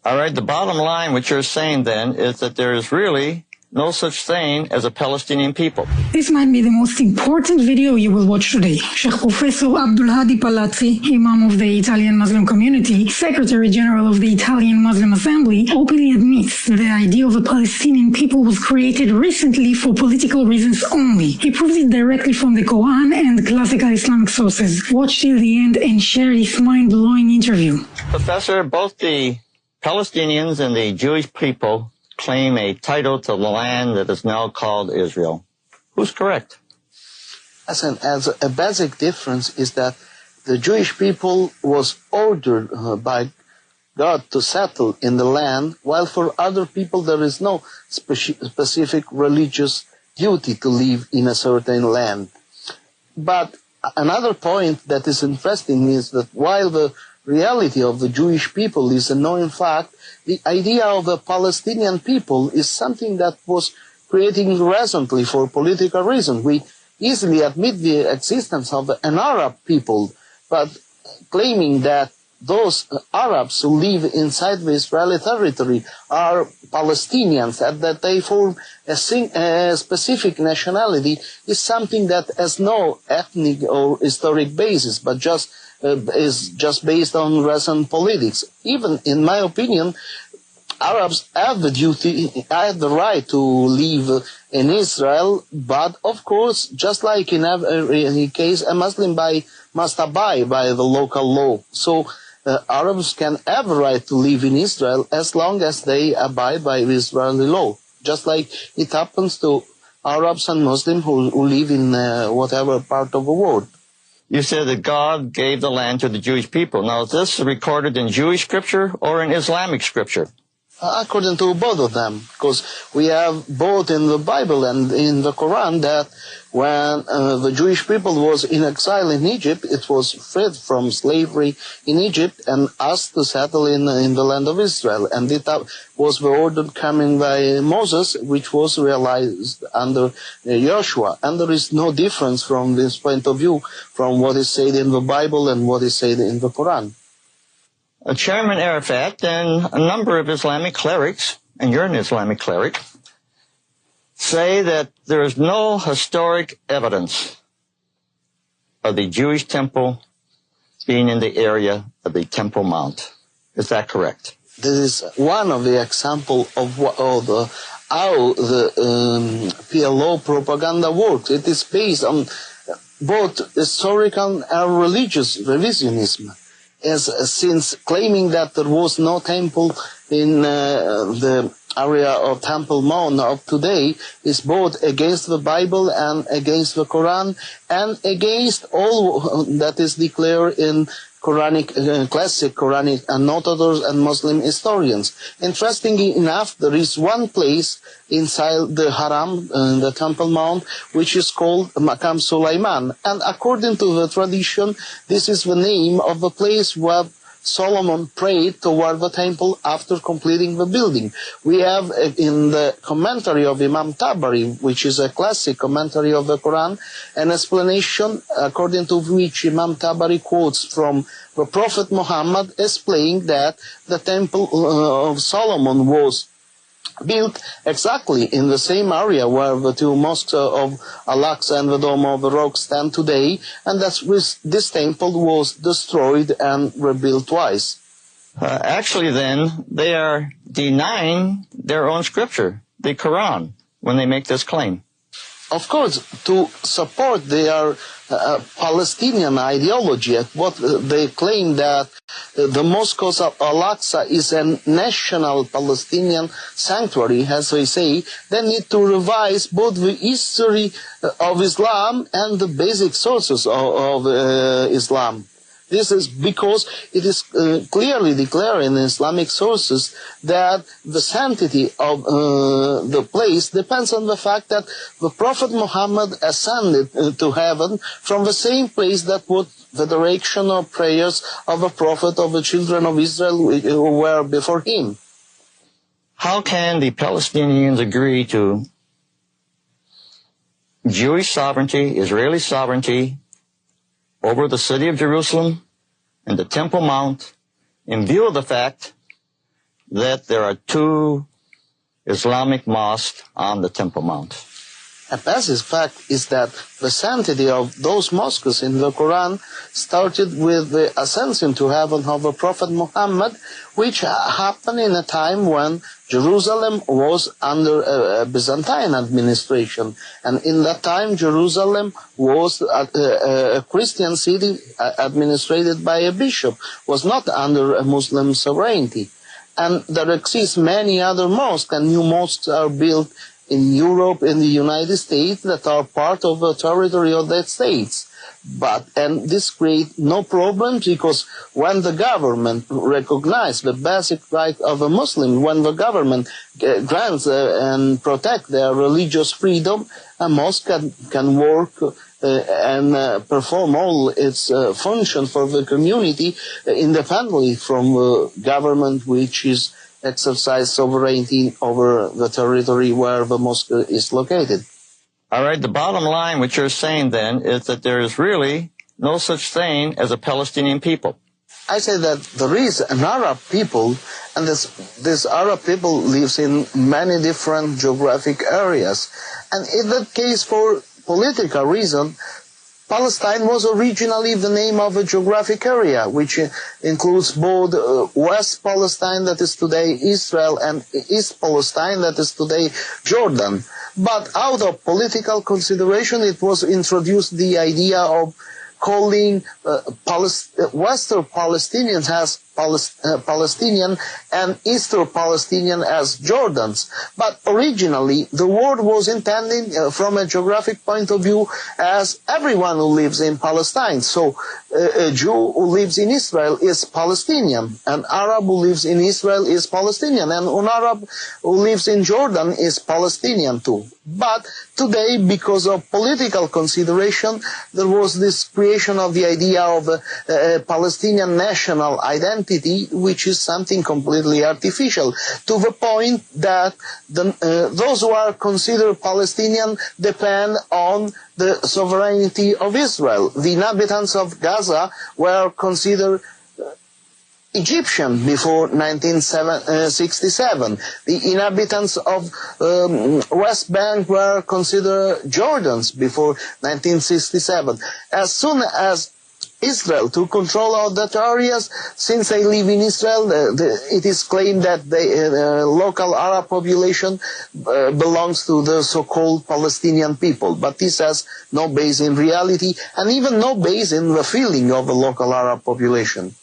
All right, the bottom line, what you're saying then, is that there is really no such thing as a Palestinian people. This might be the most important video you will watch today. Sheikh Professor Abdulhadi Palazzi, Imam of the Italian Muslim community, Secretary General of the Italian Muslim Assembly, openly admits that the idea of a Palestinian people was created recently for political reasons only. He proves it directly from the Quran and classical Islamic sources. Watch till the end and share this mind-blowing interview. Professor, both the Palestinians and the Jewish people claim a title to the land that is now called Israel. Who's correct? As a basic difference is that the Jewish people was ordered by God to settle in the land, while for other people there is no specific religious duty to live in a certain land. But another point that is interesting is that while the reality of the Jewish people is a known fact, the idea of the Palestinian people is something that was creating recently for political reasons. We easily admit the existence of an Arab people, but claiming that those Arabs who live inside the Israeli territory are Palestinians and that they form a specific nationality is something that has no ethnic or historic basis, but is just based on recent politics. Even in my opinion, Arabs have the right to live in Israel, but of course, just like in every case, a Muslim must abide by the local law. So Arabs can have a right to live in Israel as long as they abide by Israeli law, just like it happens to Arabs and Muslims who live in whatever part of the world. You said that God gave the land to the Jewish people. Now, is this recorded in Jewish scripture or in Islamic scripture? According to both of them, because we have both in the Bible and in the Quran that when the Jewish people was in exile in Egypt, it was freed from slavery in Egypt and asked to settle in the land of Israel. And it was the order coming by Moses, which was realized under Joshua. And there is no difference from this point of view from what is said in the Bible and what is said in the Quran. Chairman Arafat and a number of Islamic clerics, and you're an Islamic cleric, say that there is no historic evidence of the Jewish temple being in the area of the Temple Mount. Is that correct? This is one of the examples of how the PLO propaganda works. It is based on both historical and religious revisionism. Since claiming that there was no temple in the area of Temple Mount of today is both against the Bible and against the Quran and against all that is declared in Quranic, classic Quranic and Orthodox and Muslim historians. Interestingly enough, there is one place inside the Haram, the Temple Mount, which is called Maqam Sulaiman. And according to the tradition, this is the name of the place where Solomon prayed toward the temple after completing the building. We have in the commentary of Imam Tabari, which is a classic commentary of the Quran, an explanation according to which Imam Tabari quotes from the Prophet Muhammad explaining that the temple of Solomon was built exactly in the same area where the two mosques of Al-Aqsa and the Dome of the Rock stand today, and that this temple was destroyed and rebuilt twice. Actually, then, they are denying their own scripture, the Quran, when they make this claim. Of course, to support their Palestinian ideology, what they claim that the Mosque of Al-Aqsa is a national Palestinian sanctuary, as they say, they need to revise both the history of Islam and the basic sources of Islam. This is because it is clearly declared in Islamic sources that the sanctity of the place depends on the fact that the Prophet Muhammad ascended to heaven from the same place that was the direction of prayers of the Prophet of the children of Israel who were before him. How can the Palestinians agree to Jewish sovereignty, Israeli sovereignty, over the city of Jerusalem and the Temple Mount in view of the fact that there are 2 Islamic mosques on the Temple Mount. A basic fact is that the sanctity of those mosques in the Quran started with the ascension to heaven of the Prophet Muhammad, which happened in a time when Jerusalem was under a Byzantine administration. And in that time, Jerusalem was a Christian city administrated by a bishop, was not under a Muslim sovereignty. And there exist many other mosques, and new mosques are built in Europe, in the United States, that are part of the territory of the states. And this creates no problems, because when the government recognizes the basic right of a Muslim, when the government grants and protects their religious freedom, a mosque can work and perform all its functions for the community independently from the government, which is exercise sovereignty over the territory where the mosque is located. All right, the bottom line, what you're saying then, is that there is really no such thing as a Palestinian people. I say that there is an Arab people, and this Arab people lives in many different geographic areas. And in that case, for political reason, Palestine was originally the name of a geographic area, which includes both West Palestine, that is today Israel, and East Palestine, that is today Jordan. But out of political consideration, it was introduced the idea of calling Western Palestinians as Palestinian and Eastern Palestinian as Jordans. But originally, the word was intended from a geographic point of view as everyone who lives in Palestine. So a Jew who lives in Israel is Palestinian, an Arab who lives in Israel is Palestinian, and an Arab who lives in Jordan is Palestinian too. But today, because of political consideration, there was this creation of the idea of a Palestinian national identity, which is something completely artificial, to the point that those who are considered Palestinian depend on the sovereignty of Israel. The inhabitants of Gaza were considered Egyptian before 1967. The inhabitants of West Bank were considered Jordans before 1967. As soon as Israel took control of that areas, since they live in Israel, it is claimed that the local Arab population belongs to the so-called Palestinian people. But this has no base in reality, and even no base in the feeling of the local Arab population.